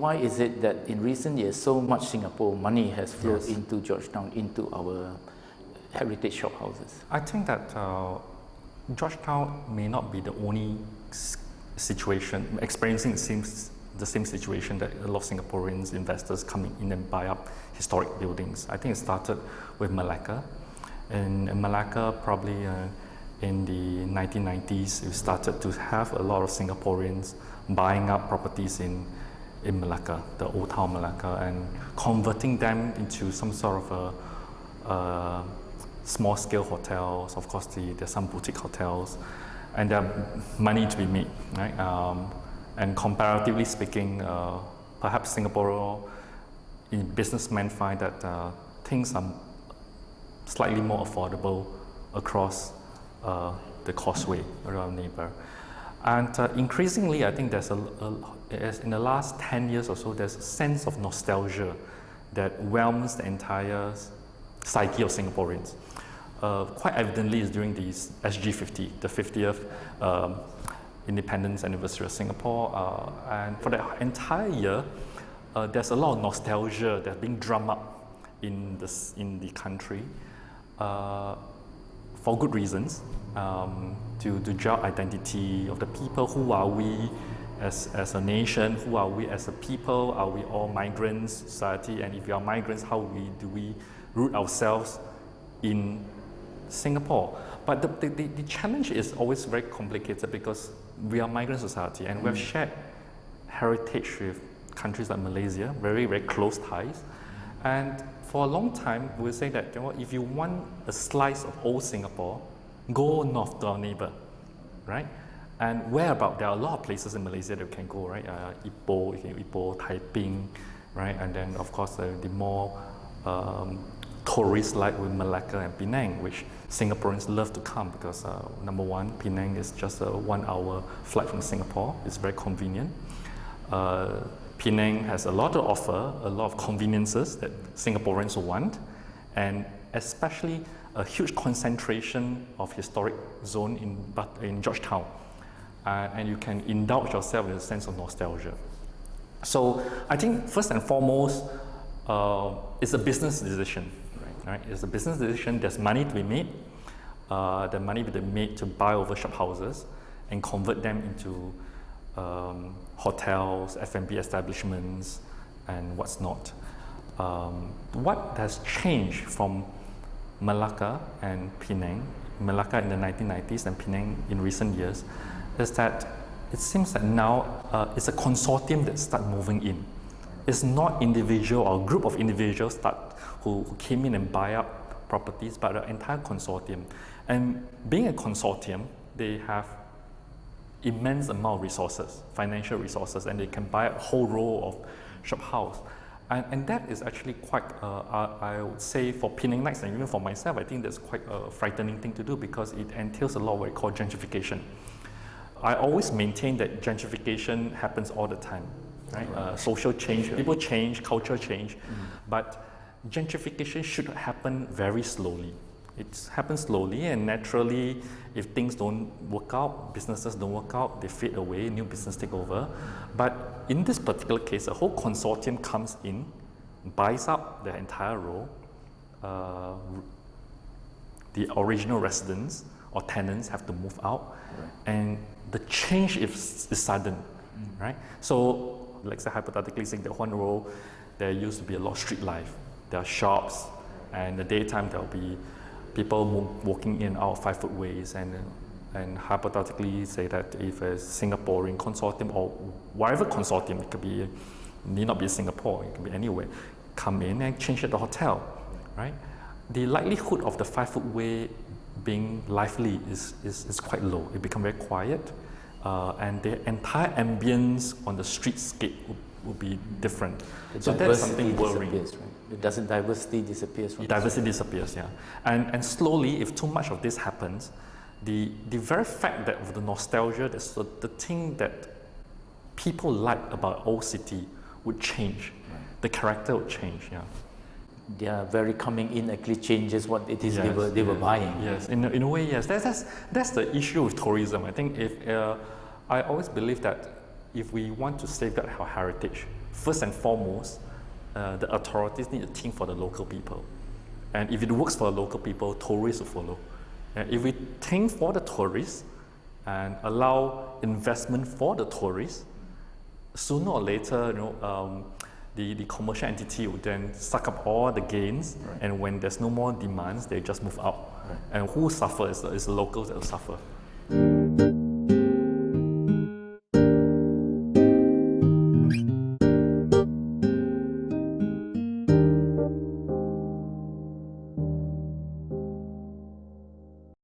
why is it that in recent years so much Singapore money has flowed Yes. into Georgetown, into our heritage shop houses? I think that Georgetown may not be the only situation experiencing the same situation that a lot of Singaporeans investors coming in and buy up historic buildings. I think it started with Malacca. And in Malacca, probably in the 1990s, we started to have a lot of Singaporeans buying up properties in Malacca, the old town Malacca, and converting them into some sort of a small-scale hotels. Of course, there's some boutique hotels, and there are money to be made, right? And comparatively speaking, perhaps Singapore businessmen find that things are slightly more affordable across the causeway around neighbor. And increasingly, I think there's in the last 10 years or so, there's a sense of nostalgia that whelms the entire psyche of Singaporeans. Quite evidently is during the SG50, the 50th independence anniversary of Singapore, and for the entire year, there's a lot of nostalgia that's being drummed up in the country for good reasons, to gel identity of the people. Who are we as a nation? Who are we as a people? Are we all migrants, society? And if we are migrants, how do we root ourselves in Singapore? But the challenge is always very complicated because we are migrant society and we have shared heritage with countries like Malaysia, very, very close ties. And for a long time, we say that, you know, if you want a slice of old Singapore, go north to our neighbor, right? And whereabout, there are a lot of places in Malaysia that you can go, right? Ipoh, Taiping, right? And then, of course, the more tourist-like with Malacca and Penang, which Singaporeans love to come because, number one, Penang is just a 1 hour flight from Singapore. It's very convenient. Penang has a lot to offer, a lot of conveniences that Singaporeans want, and especially a huge concentration of historic zone in Georgetown. And you can indulge yourself in a sense of nostalgia. So I think first and foremost, it's a business decision, right? It's a business decision. There's money to be made. The money to be made to buy over shop houses and convert them into hotels, F&B establishments, and what's not. What has changed from Malacca and Penang, Malacca in the 1990s and Penang in recent years, is that it seems that now it's a consortium that start moving in. It's not individual or group of individuals who came in and buy up properties, but an entire consortium. And being a consortium, they have immense amount of resources, financial resources, and they can buy a whole row of shop house. And that is actually quite, I would say for Penang Nights and even for myself, I think that's quite a frightening thing to do because it entails a lot of what we call gentrification. I always maintain that gentrification happens all the time, right? Social change, people change, culture change, but gentrification should happen very slowly. It happens slowly and naturally. If things don't work out, businesses don't work out, they fade away, new business take over. But in this particular case, a whole consortium comes in, buys up the entire row. The original residents or tenants have to move out, and the change is sudden, right? So, like say hypothetically saying that one row, there used to be a lot of street life. There are shops, and in the daytime there'll be people walking in and out 5-foot ways, and hypothetically say that if a Singaporean consortium or whatever consortium, it could be, need not be Singapore, it could be anywhere, come in and change at the hotel, right? The likelihood of the 5-foot way being lively is quite low. It becomes very quiet, and the entire ambience on the streetscape will be different. So that's something worrying. Right? Diversity disappears from Diversity disappears, yeah. And slowly, if too much of this happens, the very fact that of the nostalgia, the thing that people like about old city would change. Right. The character would change, yeah. Their very coming in actually changes what it is they were buying. Yes, in a way, yes. That's the issue with tourism. I think I always believe that if we want to safeguard our heritage, first and foremost, the authorities need to think for the local people. And if it works for the local people, tourists will follow. And if we think for the tourists and allow investment for the tourists, sooner or later, the commercial entity will then suck up all the gains, and when there's no more demands, they just move out. And who suffers is the locals that will suffer.